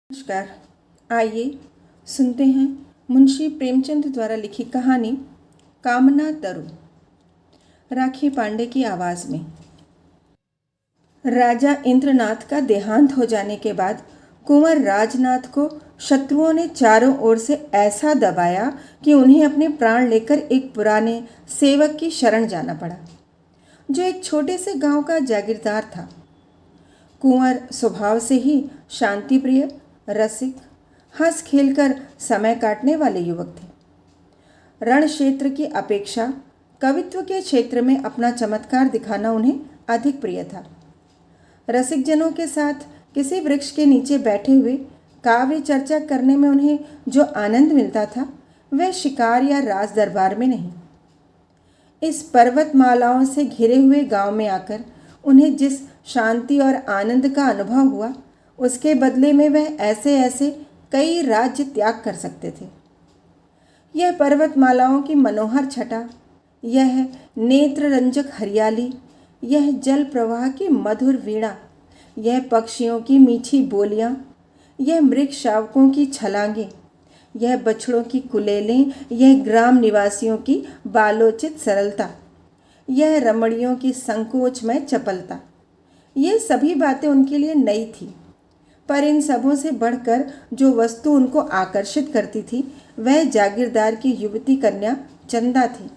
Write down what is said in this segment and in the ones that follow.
नमस्कार। आइए सुनते हैं मुंशी प्रेमचंद द्वारा लिखी कहानी कामना तरु, राखी पांडे की आवाज में। राजा इंद्रनाथ का देहांत हो जाने के बाद कुंवर राजनाथ को शत्रुओं ने चारों ओर से ऐसा दबाया कि उन्हें अपने प्राण लेकर एक पुराने सेवक की शरण जाना पड़ा, जो एक छोटे से गांव का जागीरदार था। कुंवर स्वभाव से ही शांति प्रिय, रसिक, हंस खेलकर समय काटने वाले युवक थे। रण क्षेत्र की अपेक्षा कवित्व के क्षेत्र में अपना चमत्कार दिखाना उन्हें अधिक प्रिय था। रसिक जनों के साथ किसी वृक्ष के नीचे बैठे हुए काव्य चर्चा करने में उन्हें जो आनंद मिलता था, वह शिकार या राज दरबार में नहीं। इस पर्वतमालाओं से घिरे हुए गांव में आकर उन्हें जिस शांति और आनंद का अनुभव हुआ, उसके बदले में वह ऐसे ऐसे कई राज्य त्याग कर सकते थे। यह पर्वतमालाओं की मनोहर छटा, यह नेत्र रंजक हरियाली, यह जल प्रवाह की मधुर वीणा, यह पक्षियों की मीठी बोलियां, यह मृग शावकों की छलांगें, यह बछड़ों की कुलेलें, यह ग्राम निवासियों की बालोचित सरलता, यह रमणियों की संकोच में चपलता, ये सभी बातें उनके लिए नई थी। पर इन सबों से बढ़कर जो वस्तु उनको आकर्षित करती थी, वह जागीरदार की युवती कन्या चंदा थी।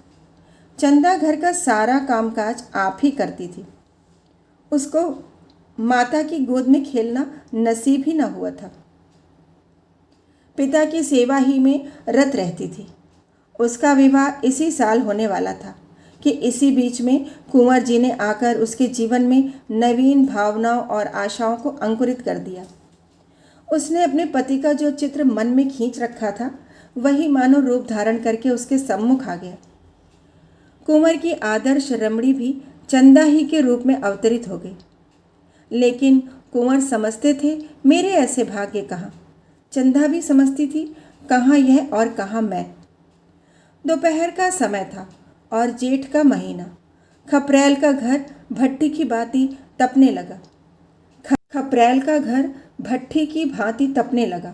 चंदा घर का सारा कामकाज आप ही करती थी। उसको माता की गोद में खेलना नसीब ही न हुआ था। पिता की सेवा ही में रत रहती थी। उसका विवाह इसी साल होने वाला था कि इसी बीच में कुंवर जी ने आकर उसके जीवन में नवीन भावनाओं और आशाओं को अंकुरित कर दिया। उसने अपने पति का जो चित्र मन में खींच रखा था, वही मानो रूप धारण करके उसके सम्मुख आ गया। कुंवर की आदर्श रमणी भी चंदा ही के रूप में अवतरित हो गई। लेकिन कुंवर समझते थे, मेरे ऐसे भाग्य कहाँ। चंदा भी समझती थी, कहाँ यह और कहाँ मैं। दोपहर का समय था और जेठ का महीना। खपरेल का घर भट्टी की भांति तपने लगा। खपरेल का घर भट्टी की भांति तपने लगा।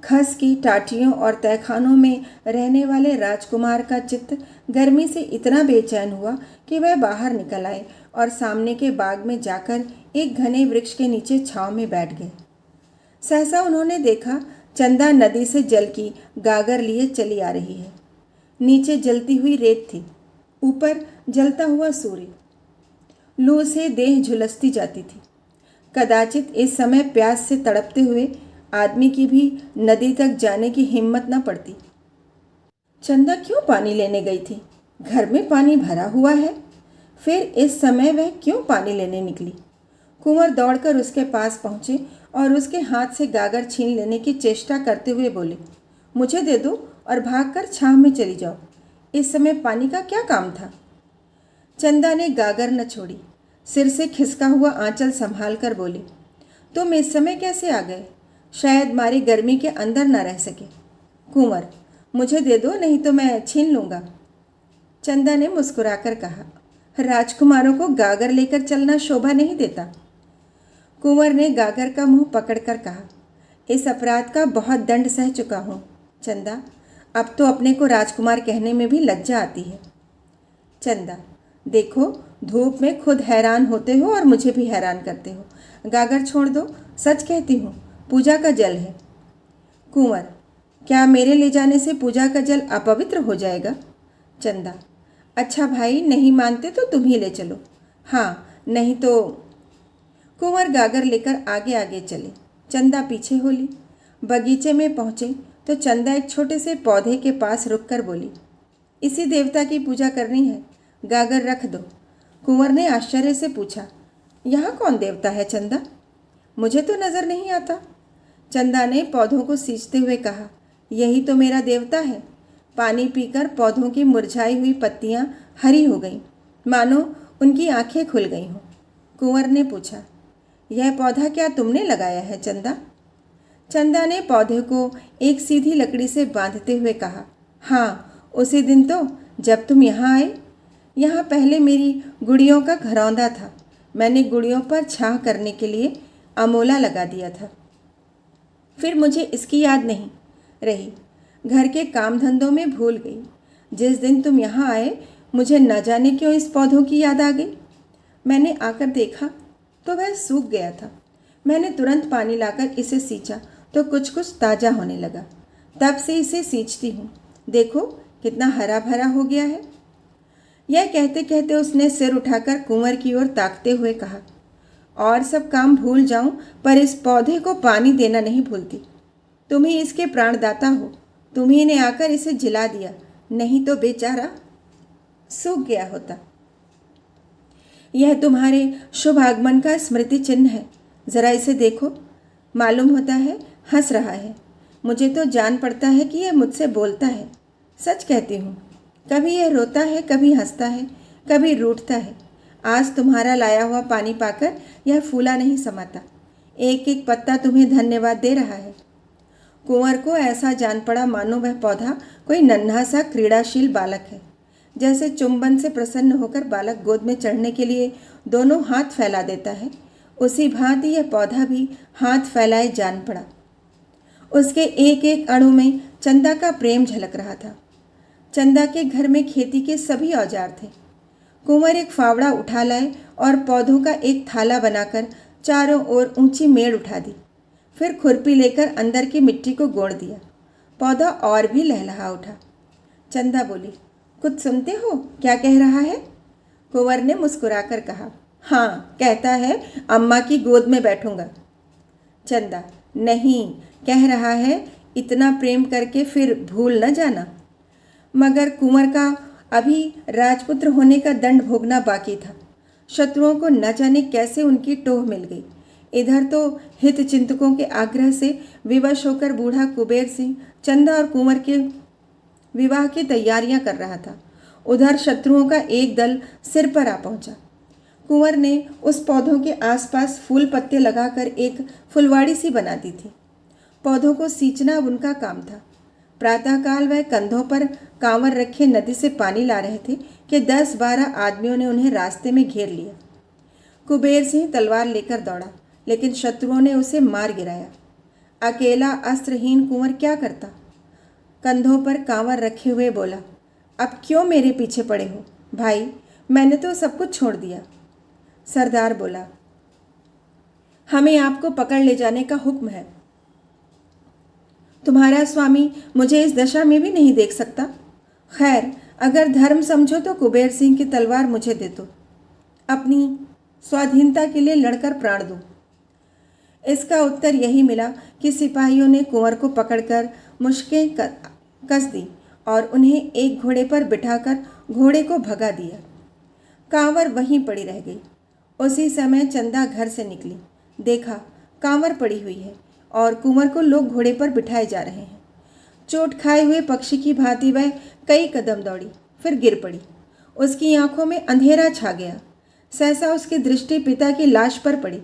खस की टाटियों और तहखानों में रहने वाले राजकुमार का चित्त गर्मी से इतना बेचैन हुआ कि वह बाहर निकल आए और सामने के बाग में जाकर एक घने वृक्ष के नीचे छांव में बैठ गए। सहसा उन्होंने देखा, चंदा नदी से जल की गागर लिए चली आ रही है। नीचे जलती हुई रेत थी, ऊपर जलता हुआ सूर्य। लू से देह झुलसती जाती थी। कदाचित इस समय प्यास से तड़पते हुए आदमी की भी नदी तक जाने की हिम्मत न पड़ती। चंदा क्यों पानी लेने गई थी? घर में पानी भरा हुआ है, फिर इस समय वह क्यों पानी लेने निकली? कुंवर दौड़कर उसके पास पहुंचे और उसके हाथ से गागर छीन लेने की चेष्टा करते हुए बोले, मुझे दे दो और भागकर छांव में चली जाओ। इस समय पानी का क्या काम था? चंदा ने गागर न छोड़ी, सिर से खिसका हुआ आंचल संभाल कर बोली, तुम इस समय कैसे आ गए? शायद मारी गर्मी के अंदर न रह सके। कुंवर, मुझे दे दो, नहीं तो मैं छीन लूँगा। चंदा ने मुस्कुराकर कहा, राजकुमारों को गागर लेकर चलना शोभा नहीं देता। कुंवर ने गागर का मुंह पकड़कर कहा, इस अपराध का बहुत दंड सह चुका हूँ चंदा, अब तो अपने को राजकुमार कहने में भी लज्जा आती है। चंदा, देखो, धूप में खुद हैरान होते हो और मुझे भी हैरान करते हो। गागर छोड़ दो, सच कहती हूँ, पूजा का जल है। कुंवर, क्या मेरे ले जाने से पूजा का जल अपवित्र हो जाएगा? चंदा, अच्छा भाई, नहीं मानते तो तुम ही ले चलो। हाँ, नहीं तो। कुंवर गागर लेकर आगे आगे चले, चंदा पीछे हो ली। बगीचे में पहुँचे तो चंदा एक छोटे से पौधे के पास रुककर बोली, इसी देवता की पूजा करनी है, गागर रख दो। कुंवर ने आश्चर्य से पूछा, यहाँ कौन देवता है चंदा? मुझे तो नज़र नहीं आता। चंदा ने पौधों को सींचते हुए कहा, यही तो मेरा देवता है। पानी पीकर पौधों की मुरझाई हुई पत्तियाँ हरी हो गईं, मानो उनकी आंखें खुल गई हों। कुंवर ने पूछा, यह पौधा क्या तुमने लगाया है चंदा? चंदा ने पौधे को एक सीधी लकड़ी से बांधते हुए कहा, हाँ, उसी दिन तो जब तुम यहाँ आए। यहाँ पहले मेरी गुड़ियों का घरौंदा था। मैंने गुड़ियों पर छाह करने के लिए अमोला लगा दिया था। फिर मुझे इसकी याद नहीं रही। घर के काम धंधों में भूल गई। जिस दिन तुम यहाँ आए मुझे न जाने क्यों इस पौधों की याद आ गई। मैंने आकर देखा तो वह सूख गया था। मैंने तुरंत पानी लाकर इसे सींचा तो कुछ कुछ ताज़ा होने लगा। तब से इसे सींचती हूँ। देखो कितना हरा भरा हो गया है। यह कहते कहते उसने सिर उठाकर कुंवर की ओर ताकते हुए कहा, और सब काम भूल जाऊं पर इस पौधे को पानी देना नहीं भूलती। तुम ही इसके प्राणदाता हो। तुम ही ने आकर इसे जिला दिया, नहीं तो बेचारा सूख गया होता। यह तुम्हारे शुभ आगमन का स्मृति चिन्ह है। ज़रा इसे देखो। मालूम होता है हंस रहा है। मुझे तो जान पड़ता है कि यह मुझसे बोलता है। सच कहती हूँ, कभी यह रोता है, कभी हंसता है, कभी रूठता है। आज तुम्हारा लाया हुआ पानी पाकर यह फूला नहीं समाता। एक एक पत्ता तुम्हें धन्यवाद दे रहा है। कुंवर को ऐसा जान पड़ा मानो वह पौधा कोई नन्हा सा क्रीड़ाशील बालक है। जैसे चुंबन से प्रसन्न होकर बालक गोद में चढ़ने के लिए दोनों हाथ फैला देता है, उसी भांति यह पौधा भी हाथ फैलाए जान पड़ा। उसके एक एक अणु में चंदा का प्रेम झलक रहा था। चंदा के घर में खेती के सभी औजार थे। कुंवर एक फावड़ा उठा लाए और पौधों का एक थाला बनाकर चारों ओर ऊंची मेड़ उठा दी। फिर खुरपी लेकर अंदर की मिट्टी को गोड़ दिया। पौधा और भी लहलहा उठा। चंदा बोली, कुछ सुनते हो क्या कह रहा है? कुंवर ने मुस्कुराकर कहा, हाँ, कहता है अम्मा की गोद में बैठूंगा। चंदा, नहीं, कह रहा है इतना प्रेम करके फिर भूल न जाना। मगर कुंवर का अभी राजपुत्र होने का दंड भोगना बाकी था। शत्रुओं को न जाने कैसे उनकी टोह मिल गई। इधर तो हित चिंतकों के आग्रह से विवश होकर बूढ़ा कुबेर सिंह चंदा और कुंवर के विवाह की तैयारियां कर रहा था। उधर शत्रुओं का एक दल सिर पर आ पहुंचा। कुंवर ने उस पौधों के आसपास फूल पत्ते लगाकर एक फुलवाड़ी सी बना दी थी। पौधों को सींचना अब उनका काम था। प्रातःकाल वह कंधों पर कांवर रखे नदी से पानी ला रहे थे कि 10-12 आदमियों ने उन्हें रास्ते में घेर लिया। कुबेर सिंह तलवार लेकर दौड़ा, लेकिन शत्रुओं ने उसे मार गिराया। अकेला अस्त्रहीन कुंवर क्या करता? कंधों पर कांवर रखे हुए बोला, अब क्यों मेरे पीछे पड़े हो भाई? मैंने तो सब कुछ छोड़ दिया। सरदार बोला, हमें आपको पकड़ ले जाने का हुक्म है। तुम्हारा स्वामी मुझे इस दशा में भी नहीं देख सकता। खैर, अगर धर्म समझो तो कुबेर सिंह की तलवार मुझे दे दो। अपनी स्वाधीनता के लिए लड़कर प्राण दो। इसका उत्तर यही मिला कि सिपाहियों ने कुंवर को पकड़कर मुश्कें कस दी और उन्हें एक घोड़े पर बिठाकर घोड़े को भगा दिया। कांवर वहीं पड़ी रह गई। उसी समय चंदा घर से निकली। देखा कांवर पड़ी हुई है और कुंवर को लोग घोड़े पर बिठाए जा रहे हैं। चोट खाए हुए पक्षी की भांति वह कई कदम दौड़ी, फिर गिर पड़ी। उसकी आंखों में अंधेरा छा गया। सहसा उसकी दृष्टि पिता की लाश पर पड़ी।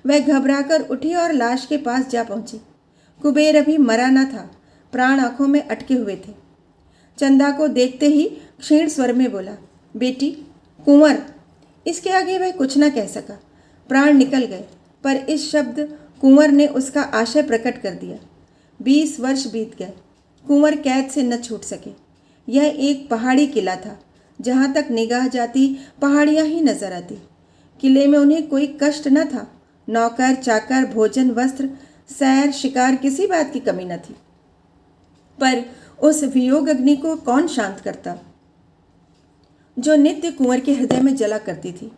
वह घबराकर उठी और लाश के पास जा पहुंची। कुबेर अभी मरा न था, प्राण आंखों में अटके हुए थे। चंदा को देखते ही क्षीण स्वर में बोला, बेटी, कुंवर। इसके आगे वह कुछ न कह सका। प्राण निकल गए, पर इस शब्द कुंवर ने उसका आशय प्रकट कर दिया। 20 वर्ष बीत गए, कुंवर कैद से न छूट सके। यह एक पहाड़ी किला था। जहाँ तक निगाह जाती पहाड़ियाँ ही नजर आती। किले में उन्हें कोई कष्ट न था। नौकर चाकर, भोजन, वस्त्र, सैर, शिकार, किसी बात की कमी न थी। पर उस वियोग अग्नि को कौन शांत करता, जो नित्य कुंवर के हृदय में जला करती थी।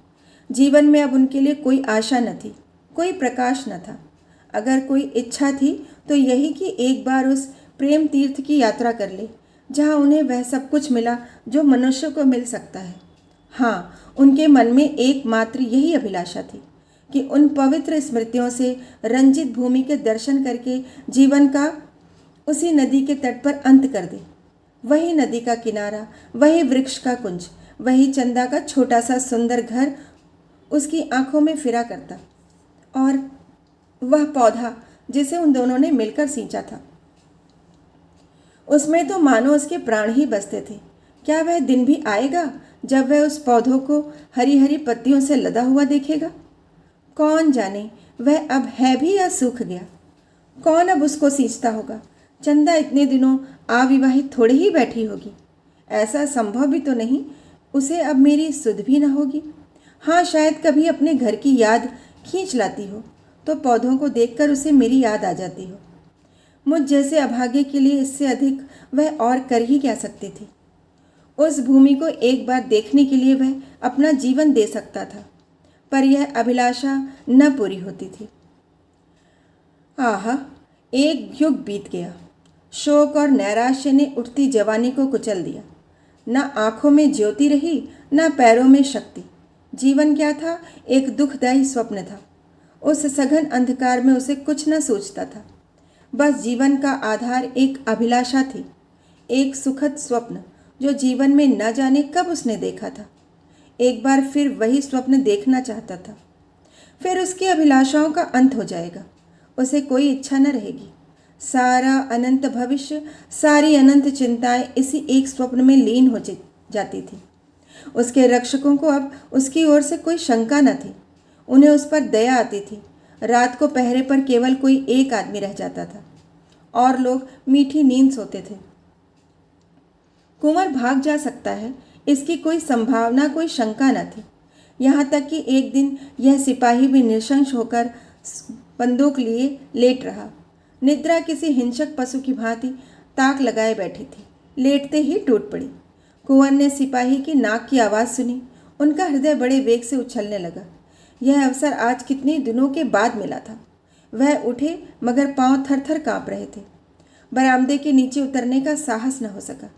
जीवन में अब उनके लिए कोई आशा न थी, कोई प्रकाश न था। अगर कोई इच्छा थी तो यही कि एक बार उस प्रेम तीर्थ की यात्रा कर ले, जहाँ उन्हें वह सब कुछ मिला जो मनुष्य को मिल सकता है। हाँ, उनके मन में एकमात्र यही अभिलाषा थी कि उन पवित्र स्मृतियों से रंजित भूमि के दर्शन करके जीवन का उसी नदी के तट पर अंत कर दे। वही नदी का किनारा, वही वृक्ष का कुंज, वही चंदा का छोटा सा सुंदर घर उसकी आंखों में फिरा करता, और वह पौधा जिसे उन दोनों ने मिलकर सींचा था, उसमें तो मानो उसके प्राण ही बसते थे। क्या वह दिन भी आएगा जब वह उस पौधों को हरी हरी पत्तियों से लदा हुआ देखेगा? कौन जाने वह अब है भी या सूख गया। कौन अब उसको सींचता होगा? चंदा इतने दिनों अविवाहित थोड़े ही बैठी होगी। ऐसा संभव भी तो नहीं उसे अब मेरी सुध भी न होगी। हाँ, शायद कभी अपने घर की याद खींच लाती हो तो पौधों को देखकर उसे मेरी याद आ जाती हो। मुझ जैसे अभागे के लिए इससे अधिक वह और कर ही क्या सकती थी। उस भूमि को एक बार देखने के लिए वह अपना जीवन दे सकता था, पर यह अभिलाषा न पूरी होती थी। आहा, एक युग बीत गया। शोक और नैराश्य ने उठती जवानी को कुचल दिया। न आंखों में ज्योति रही, न पैरों में शक्ति। जीवन क्या था? एक दुखदायी स्वप्न था। उस सघन अंधकार में उसे कुछ न सोचता था। बस जीवन का आधार एक अभिलाषा थी, एक सुखद स्वप्न जो जीवन में न जाने कब उसने देखा था। एक बार फिर वही स्वप्न देखना चाहता था। फिर उसकी अभिलाषाओं का अंत हो जाएगा। उसे कोई इच्छा न रहेगी। सारा अनंत भविष्य, सारी अनंत चिंताएं इसी एक स्वप्न में लीन हो जाती थी। उसके रक्षकों को अब उसकी ओर से कोई शंका न थी। उन्हें उस पर दया आती थी। रात को पहरे पर केवल कोई एक आदमी रह जाता था और लोग मीठी नींद सोते थे। कुंवर भाग जा सकता है, इसकी कोई संभावना, कोई शंका न थी। यहाँ तक कि एक दिन यह सिपाही भी निशंक होकर बंदूक लिए लेट रहा। निद्रा किसी हिंसक पशु की भांति ताक लगाए बैठी थी। लेटते ही टूट पड़ी। कुंवर ने सिपाही की नाक की आवाज़ सुनी। उनका हृदय बड़े वेग से उछलने लगा। यह अवसर आज कितने दिनों के बाद मिला था। वह उठे, मगर पांव थर थर काँप रहे थे। बरामदे के नीचे उतरने का साहस न हो सका।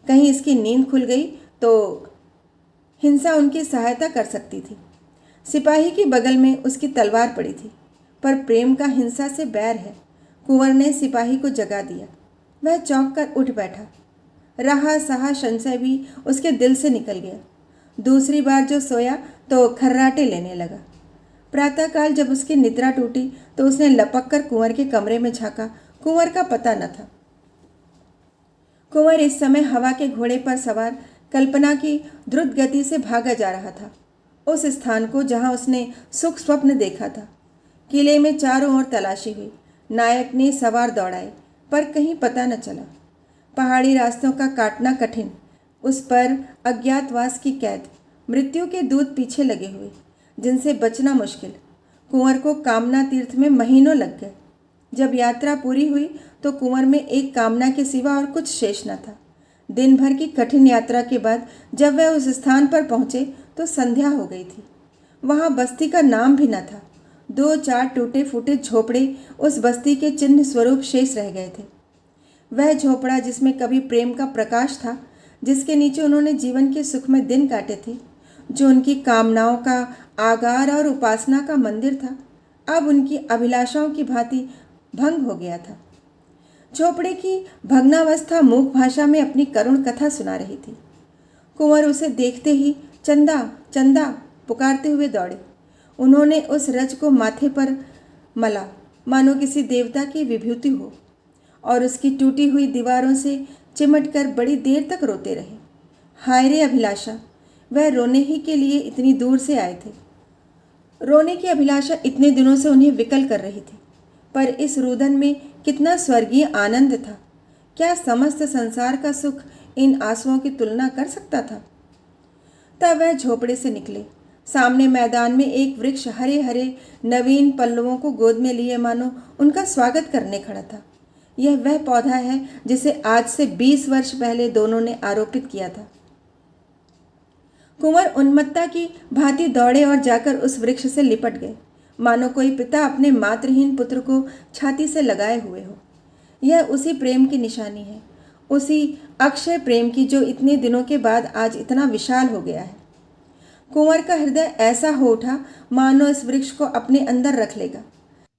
कहीं इसकी नींद खुल गई तो हिंसा उनकी सहायता कर सकती थी। सिपाही के बगल में उसकी तलवार पड़ी थी, पर प्रेम का हिंसा से बैर है। कुंवर ने सिपाही को जगा दिया। वह चौंक कर उठ बैठा। रहा सहा संशय भी उसके दिल से निकल गया। दूसरी बार जो सोया तो खर्राटे लेने लगा। प्रातःकाल जब उसकी निद्रा टूटी तो उसने लपक कर कुंवर के कमरे में झांका। कुंवर का पता न था। कुंवर इस समय हवा के घोड़े पर सवार कल्पना की द्रुत गति से भागा जा रहा था, उस स्थान को जहां उसने सुख स्वप्न देखा था। किले में चारों ओर तलाशी हुई। नायक ने सवार दौड़ाए, पर कहीं पता न चला। पहाड़ी रास्तों का काटना कठिन, उस पर अज्ञातवास की कैद, मृत्यु के दूत पीछे लगे हुए, जिनसे बचना मुश्किल। कुंवर को कामना तीर्थ में महीनों लग गए। जब यात्रा पूरी हुई तो कुंवर में एक कामना के सिवा और कुछ शेष न था। दिन भर की कठिन यात्रा के बाद जब वह उस स्थान पर पहुँचे तो संध्या हो गई थी। वहाँ बस्ती का नाम भी न था। 2-4 टूटे फूटे झोपड़े उस बस्ती के चिन्ह स्वरूप शेष रह गए थे। वह झोपड़ा जिसमें कभी प्रेम का प्रकाश था, जिसके नीचे उन्होंने जीवन के सुखमय दिन काटे थे, जो उनकी कामनाओं का आगार और उपासना का मंदिर था, अब उनकी अभिलाषाओं की भांति भंग हो गया था। झोपड़े की भग्नावस्था मूक भाषा में अपनी करुण कथा सुना रही थी। कुंवर उसे देखते ही चंदा चंदा पुकारते हुए दौड़े। उन्होंने उस रज को माथे पर मला, मानो किसी देवता की विभूति हो, और उसकी टूटी हुई दीवारों से चिमटकर बड़ी देर तक रोते रहे। हाय रे अभिलाषा, वह रोने ही के लिए इतनी दूर से आए थे। रोने की अभिलाषा इतने दिनों से उन्हें विकल कर रही थी, पर इस रुदन में कितना स्वर्गीय आनंद था। क्या समस्त संसार का सुख इन आंसुओं की तुलना कर सकता था? तब वह झोपड़े से निकले। सामने मैदान में एक वृक्ष हरे हरे नवीन पल्लवों को गोद में लिए मानो उनका स्वागत करने खड़ा था। यह वह पौधा है जिसे आज से 20 वर्ष पहले दोनों ने आरोपित किया था। कुंवर उन्मत्ता की भांति दौड़े और जाकर उस वृक्ष से लिपट गए, मानो कोई पिता अपने मातृहीन पुत्र को छाती से लगाए हुए हो। यह उसी प्रेम की निशानी है, उसी अक्षय प्रेम की, जो इतने दिनों के बाद आज इतना विशाल हो गया है। कुंवर का हृदय ऐसा हो उठा मानो इस वृक्ष को अपने अंदर रख लेगा,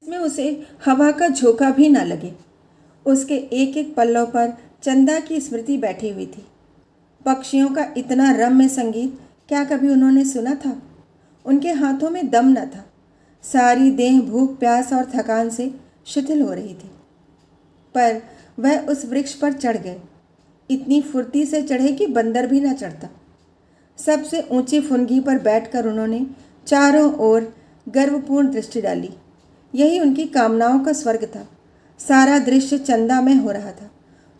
इसमें उसे हवा का झोंका भी ना लगे। उसके एक एक पल्लव पर चंदा की स्मृति बैठी हुई थी। पक्षियों का इतना रम्य संगीत क्या कभी उन्होंने सुना था? उनके हाथों में दम न था। सारी देह भूख प्यास और थकान से शिथिल हो रही थी, पर वह उस वृक्ष पर चढ़ गए। इतनी फुर्ती से चढ़े कि बंदर भी न चढ़ता। सबसे ऊंची फुनगी पर बैठकर उन्होंने चारों ओर गर्वपूर्ण दृष्टि डाली। यही उनकी कामनाओं का स्वर्ग था। सारा दृश्य चंदामय हो रहा था।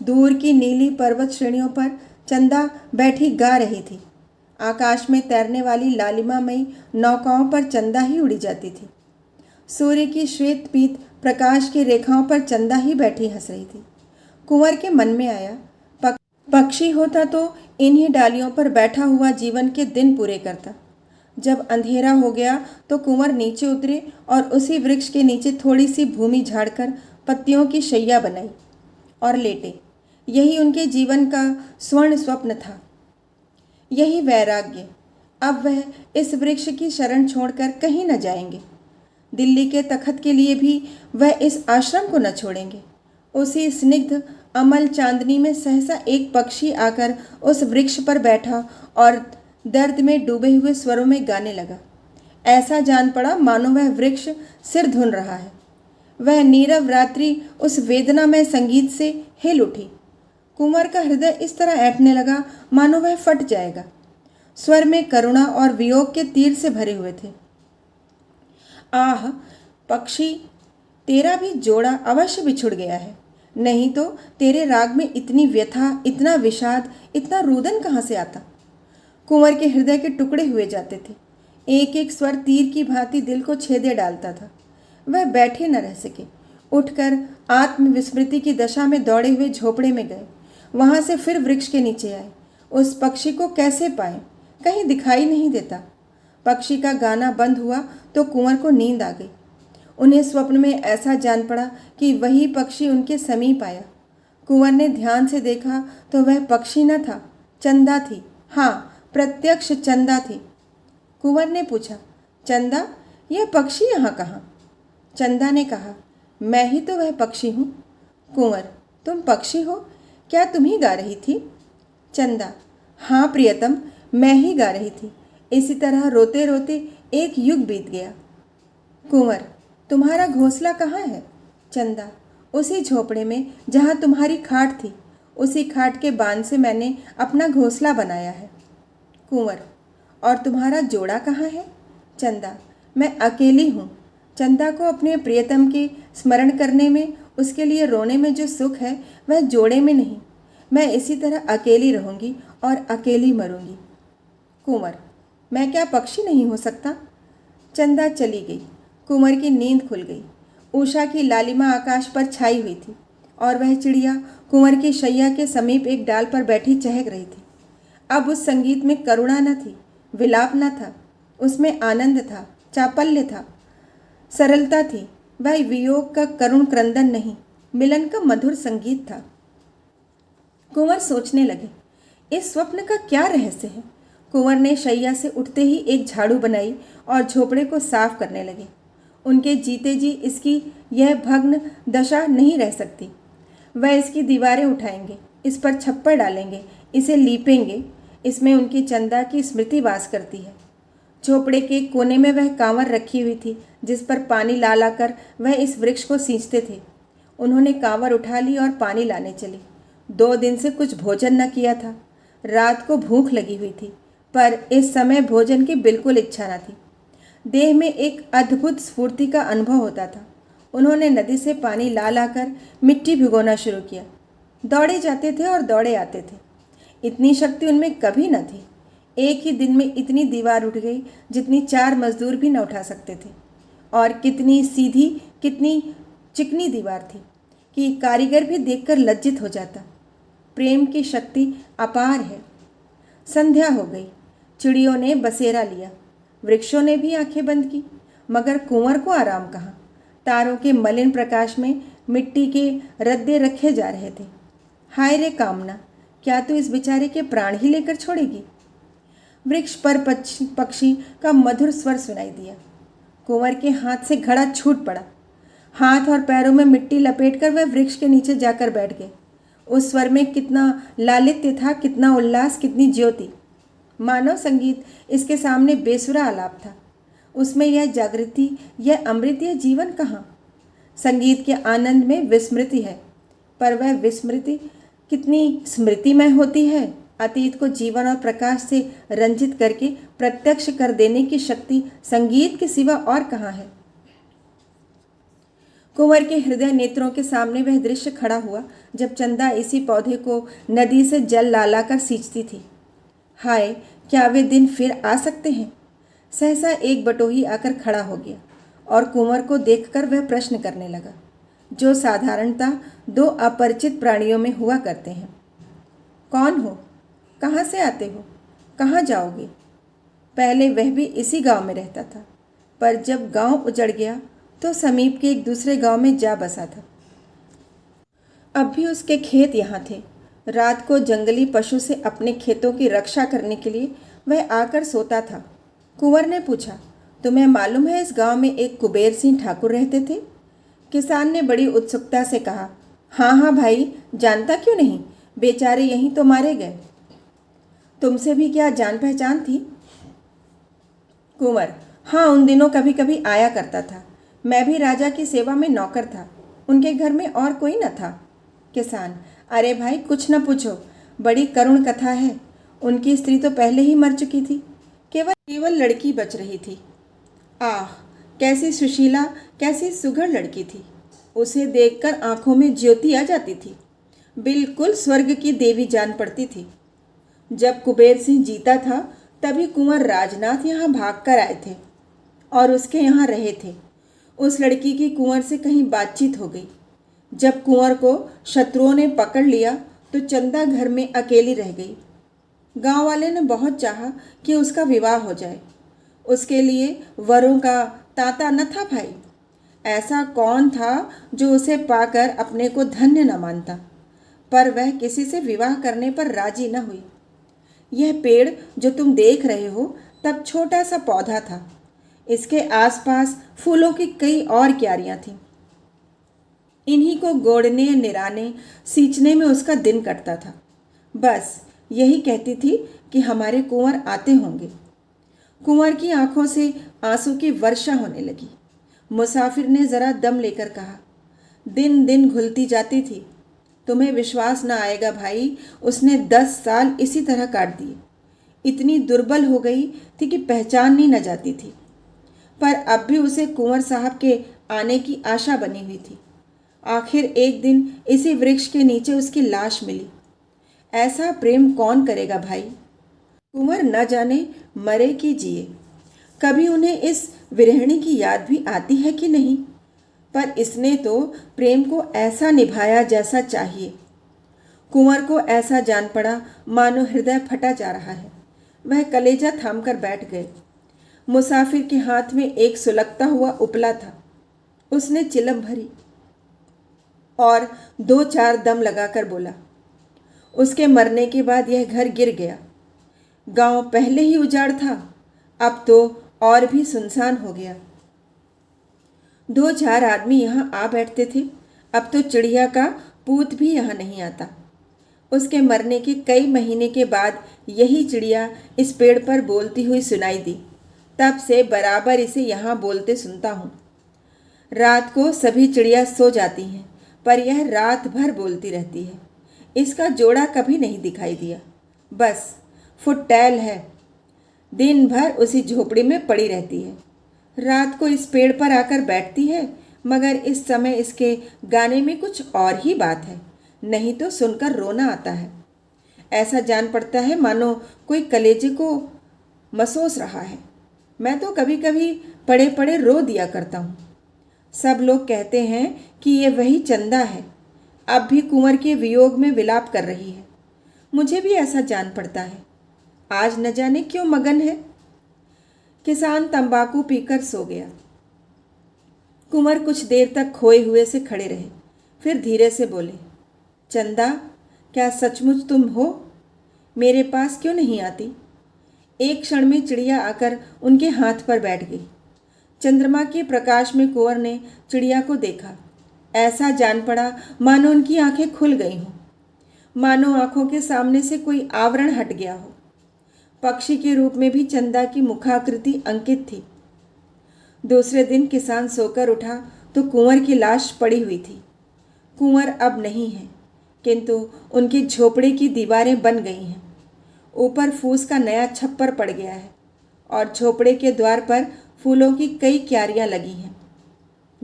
दूर की नीली पर्वत श्रेणियों पर चंदा बैठी गा रही थी। आकाश में तैरने वाली लालिमामयी नौकाओं पर चंदा ही उड़ी जाती थी। सूर्य की श्वेत पीत प्रकाश की रेखाओं पर चंदा ही बैठी हंस रही थी। कुंवर के मन में आया, पक्षी होता तो इन्हीं डालियों पर बैठा हुआ जीवन के दिन पूरे करता। जब अंधेरा हो गया तो कुंवर नीचे उतरे और उसी वृक्ष के नीचे थोड़ी सी भूमि झाड़कर पत्तियों की शैया बनाई और लेटे। यही उनके जीवन का स्वर्ण स्वप्न था, यही वैराग्य। अब वह इस वृक्ष की शरण छोड़कर कहीं न जाएंगे। दिल्ली के तखत के लिए भी वह इस आश्रम को न छोड़ेंगे। उसी स्निग्ध अमल चांदनी में सहसा एक पक्षी आकर उस वृक्ष पर बैठा और दर्द में डूबे हुए स्वरों में गाने लगा। ऐसा जान पड़ा मानो वह वृक्ष सिर धुन रहा है। वह नीरव रात्रि उस वेदनामय संगीत से हिल उठी। कुंवर का हृदय इस तरह ऐंठने लगा मानो वह फट जाएगा। स्वर में करुणा और वियोग के तीर से भरे हुए थे। आह पक्षी, तेरा भी जोड़ा अवश्य बिछुड़ गया है, नहीं तो तेरे राग में इतनी व्यथा, इतना विषाद, इतना रुदन कहाँ से आता। कुंवर के हृदय के टुकड़े हुए जाते थे। एक एक स्वर तीर की भांति दिल को छेदे डालता था। वह बैठे न रह सके, उठकर आत्मविस्मृति की दशा में दौड़े हुए झोपड़े में गए। वहाँ से फिर वृक्ष के नीचे आए। उस पक्षी को कैसे पाएं? कहीं दिखाई नहीं देता। पक्षी का गाना बंद हुआ तो कुंवर को नींद आ गई। उन्हें स्वप्न में ऐसा जान पड़ा कि वही पक्षी उनके समीप आया। कुंवर ने ध्यान से देखा तो वह पक्षी न था, चंदा थी। हाँ, प्रत्यक्ष चंदा थी। कुंवर ने पूछा, चंदा, यह पक्षी यहाँ कहाँ? चंदा ने कहा, मैं ही तो वह पक्षी हूँ। कुंवर, तुम पक्षी हो? क्या तुम ही गा रही थी? चंदा, हाँ प्रियतम, मैं ही गा रही थी। इसी तरह रोते रोते एक युग बीत गया। कुंवर, तुम्हारा घोंसला कहाँ है? चंदा, उसी झोपड़े में जहाँ तुम्हारी खाट थी। उसी खाट के बांध से मैंने अपना घोंसला बनाया है। कुंवर, और तुम्हारा जोड़ा कहाँ है? चंदा, मैं अकेली हूँ। चंदा को अपने प्रियतम के स्मरण करने में, उसके लिए रोने में जो सुख है वह जोड़े में नहीं। मैं इसी तरह अकेली रहूँगी और अकेली मरूँगी। कुंवर, मैं क्या पक्षी नहीं हो सकता? चंदा चली गई। कुंवर की नींद खुल गई। उषा की लालिमा आकाश पर छाई हुई थी और वह चिड़िया कुंवर की शैया के समीप एक डाल पर बैठी चहक रही थी। अब उस संगीत में करुणा न थी, विलाप न था, उसमें आनंद था, चापल्य था, सरलता थी। वह वियोग का करुण क्रंदन नहीं, मिलन का मधुर संगीत था। कुंवर सोचने लगे, इस स्वप्न का क्या रहस्य है। कुंवर ने शैया से उठते ही एक झाड़ू बनाई और झोपड़े को साफ करने लगे। उनके जीते जी इसकी यह भग्न दशा नहीं रह सकती। वह इसकी दीवारें उठाएंगे, इस पर छप्पर डालेंगे, इसे लीपेंगे। इसमें उनकी चंदा की स्मृति वास करती है। झोपड़े के कोने में वह कांवर रखी हुई थी जिस पर पानी ला लाकर वह इस वृक्ष को सींचते थे। उन्होंने कांवर उठा ली और पानी लाने चले। 2 दिन से कुछ भोजन न किया था। रात को भूख लगी हुई थी, पर इस समय भोजन की बिल्कुल इच्छा न थी। देह में एक अद्भुत स्फूर्ति का अनुभव होता था। उन्होंने नदी से पानी ला लाकर मिट्टी भिगोना शुरू किया। दौड़े जाते थे और दौड़े आते थे। इतनी शक्ति उनमें कभी न थी। एक ही दिन में इतनी दीवार उठ गई जितनी 4 मजदूर भी न उठा सकते थे। और कितनी सीधी, कितनी चिकनी दीवार थी कि कारीगर भी देखकर लज्जित हो जाता। प्रेम की शक्ति अपार है। संध्या हो गई। चिड़ियों ने बसेरा लिया, वृक्षों ने भी आंखें बंद की, मगर कुंवर को आराम कहाँ। तारों के मलिन प्रकाश में मिट्टी के रद्दे रखे जा रहे थे। हाय रे कामना, क्या तू इस बेचारे के प्राण ही लेकर छोड़ेगी? वृक्ष पर पक्षी का मधुर स्वर सुनाई दिया। कुंवर के हाथ से घड़ा छूट पड़ा। हाथ और पैरों में मिट्टी लपेटकर वह वृक्ष के नीचे जाकर बैठ गए। उस स्वर में कितना लालित्य था, कितना उल्लास, कितनी ज्योति। मानव संगीत इसके सामने बेसुरा आलाप था। उसमें यह जागृति, यह अमृत, यह जीवन कहाँ? संगीत के आनंद में विस्मृति है, पर वह विस्मृति कितनी स्मृतिमय होती है। अतीत को जीवन और प्रकाश से रंजित करके प्रत्यक्ष कर देने की शक्ति संगीत के सिवा और कहाँ है? कुंवर के हृदय नेत्रों के सामने वह दृश्य खड़ा हुआ जब चंदा इसी पौधे को नदी से जल ला ला कर सींचती थी। हाय, क्या वे दिन फिर आ सकते हैं? सहसा एक बटोही आकर खड़ा हो गया और कुंवर को देखकर वह प्रश्न करने लगा, जो साधारणतः दो अपरिचित प्राणियों में हुआ करते हैं। कौन हो? कहाँ से आते हो? कहाँ जाओगे? पहले वह भी इसी गांव में रहता था, पर जब गांव उजड़ गया तो समीप के एक दूसरे गांव में जा बसा था। अब भी उसके खेत यहाँ थे। रात को जंगली पशु से अपने खेतों की रक्षा करने के लिए वह आकर सोता था। कुंवर ने पूछा, तुम्हें मालूम है इस गांव में एक कुबेर सिंह ठाकुर रहते थे? किसान ने बड़ी उत्सुकता से कहा, हाँ हाँ भाई, जानता क्यों नहीं, बेचारे यहीं तो मारे गए। तुमसे भी क्या जान पहचान थी? कुंवर, हाँ, उन दिनों कभी कभी आया करता था। मैं भी राजा की सेवा में नौकर था, उनके घर में और कोई न था। किसान, अरे भाई कुछ न पूछो, बड़ी करुण कथा है। उनकी स्त्री तो पहले ही मर चुकी थी, केवल लड़की बच रही थी। आह, कैसी सुशीला, कैसी सुघड़ लड़की थी। उसे देखकर आंखों में ज्योति आ जाती थी, बिल्कुल स्वर्ग की देवी जान पड़ती थी। जब कुबेर सिंह जीता था तभी कुंवर राजनाथ यहाँ भाग कर आए थे और उसके यहाँ रहे थे। उस लड़की की कुंवर से कहीं बातचीत हो गई। जब कुंवर को शत्रुओं ने पकड़ लिया तो चंदा घर में अकेली रह गई। गांव वाले ने बहुत चाहा कि उसका विवाह हो जाए। उसके लिए वरों का तांता न था भाई। ऐसा कौन था जो उसे पाकर अपने को धन्य न मानता, पर वह किसी से विवाह करने पर राजी न हुई। यह पेड़ जो तुम देख रहे हो तब छोटा सा पौधा था। इसके आसपास फूलों की कई और क्यारियां थीं। इन्हीं को गोड़ने, निराने, सींचने में उसका दिन कटता था। बस यही कहती थी कि हमारे कुंवर आते होंगे। कुंवर की आंखों से आंसू की वर्षा होने लगी। मुसाफिर ने जरा दम लेकर कहा, दिन दिन घुलती जाती थी। तुम्हें विश्वास न आएगा भाई, उसने 10 साल इसी तरह काट दिए। इतनी दुर्बल हो गई थी कि पहचाननी न जाती थी। पर अब भी उसे कुंवर साहब के आने की आशा बनी हुई थी। आखिर एक दिन इसी वृक्ष के नीचे उसकी लाश मिली। ऐसा प्रेम कौन करेगा भाई? कुंवर न जाने मरे कि जिए। कभी उन्हें इस विरहिणी की याद भी आती है कि नहीं, पर इसने तो प्रेम को ऐसा निभाया जैसा चाहिए। कुंवर को ऐसा जान पड़ा मानो हृदय फटा जा रहा है। वह कलेजा थामकर बैठ गए। मुसाफिर के हाथ में एक सुलगता हुआ उपला था। उसने चिलम भरी और 2-4 दम लगाकर बोला, उसके मरने के बाद यह घर गिर गया। गांव पहले ही उजाड़ था, अब तो और भी सुनसान हो गया। 2-4 आदमी यहाँ आ बैठते थे, अब तो चिड़िया का पूत भी यहाँ नहीं आता। उसके मरने के कई महीने के बाद यही चिड़िया इस पेड़ पर बोलती हुई सुनाई दी। तब से बराबर इसे यहाँ बोलते सुनता हूँ। रात को सभी चिड़िया सो जाती हैं, पर यह रात भर बोलती रहती है। इसका जोड़ा कभी नहीं दिखाई दिया, बस फुटैल है। दिन भर उसी झोपड़ी में पड़ी रहती है। रात को इस पेड़ पर आकर बैठती है, मगर इस समय इसके गाने में कुछ और ही बात है, नहीं तो सुनकर रोना आता है। ऐसा जान पड़ता है मानो कोई कलेजे को मसोस रहा है। मैं तो कभी कभी पड़े पड़े रो दिया करता हूँ। सब लोग कहते हैं कि ये वही चंदा है, अब भी कुंवर के वियोग में विलाप कर रही है। मुझे भी ऐसा जान पड़ता है। आज न जाने क्यों मगन है। किसान तंबाकू पीकर सो गया। कुंवर कुछ देर तक खोए हुए से खड़े रहे, फिर धीरे से बोले, चंदा, क्या सचमुच तुम हो? मेरे पास क्यों नहीं आती? एक क्षण में चिड़िया आकर उनके हाथ पर बैठ गई। चंद्रमा के प्रकाश में कुंवर ने चिड़िया को देखा। ऐसा जान पड़ा मानो उनकी आंखें खुल गई हों, मानो आंखों के सामने से कोई आवरण हट गया हो। पक्षी के रूप में भी चंदा की मुखाकृति अंकित थी। दूसरे दिन किसान सोकर उठा तो कुंवर की लाश पड़ी हुई थी। कुंवर अब नहीं है, किंतु उनकी झोपड़ी की दीवारें बन गई हैं। ऊपर फूस का नया छप्पर पड़ गया है और झोपड़े के द्वार पर फूलों की कई क्यारियां लगी हैं।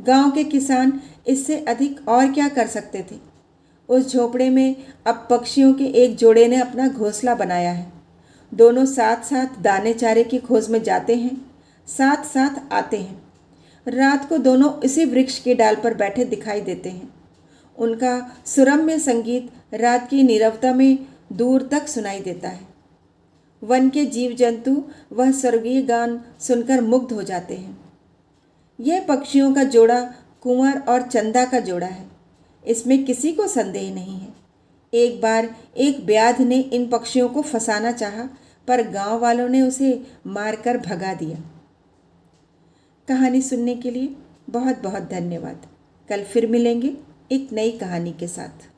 गांव के किसान इससे अधिक और क्या कर सकते थे। उस झोपड़े में अब पक्षियों के एक जोड़े ने अपना घोंसला बनाया है। दोनों साथ साथ दाने चारे की खोज में जाते हैं, साथ साथ आते हैं। रात को दोनों इसी वृक्ष के डाल पर बैठे दिखाई देते हैं। उनका सुरम्य संगीत रात की नीरवता में दूर तक सुनाई देता है। वन के जीव जंतु वह स्वर्गीय गान सुनकर मुग्ध हो जाते हैं। यह पक्षियों का जोड़ा कुंवर और चंदा का जोड़ा है, इसमें किसी को संदेह नहीं है। एक बार एक व्याध ने इन पक्षियों को फंसाना चाहा, पर गांव वालों ने उसे मारकर भगा दिया। कहानी सुनने के लिए बहुत बहुत धन्यवाद। कल फिर मिलेंगे एक नई कहानी के साथ।